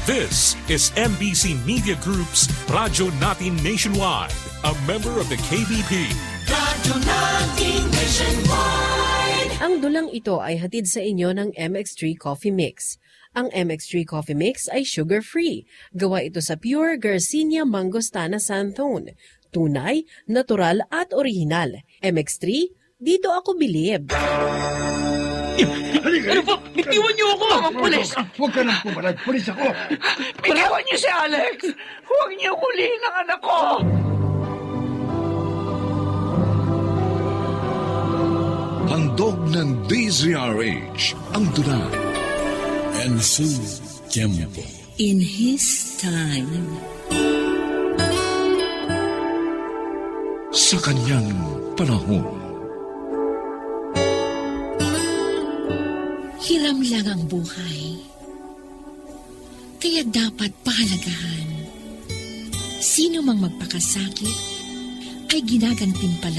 This is MBC Media Group's Radyo Natin Nationwide, a member of the KBP. Radyo Natin Nationwide. Ang dulang ito ay hatid sa inyo ng MX3 Coffee Mix. Ang MX3 Coffee Mix ay sugar-free. Gawa ito sa pure Garcinia Mangostana Santhone. Tunay, natural at orihinal. MX3, dito ako bilib. Ano po? Bitiwan niyo ako, mga pulis! Huwag ka nang pumalag. Pulis ako. Bitiwan niyo si Alex! Huwag niyo kulihin ang anak ko! Handog ng DZRH ang tunay. En su tiempo. In His time. Sa kanyang panahon. Hiram lang ang buhay. Kaya dapat pahalagahan. Sino mang magpakasakit ay ginagantimpala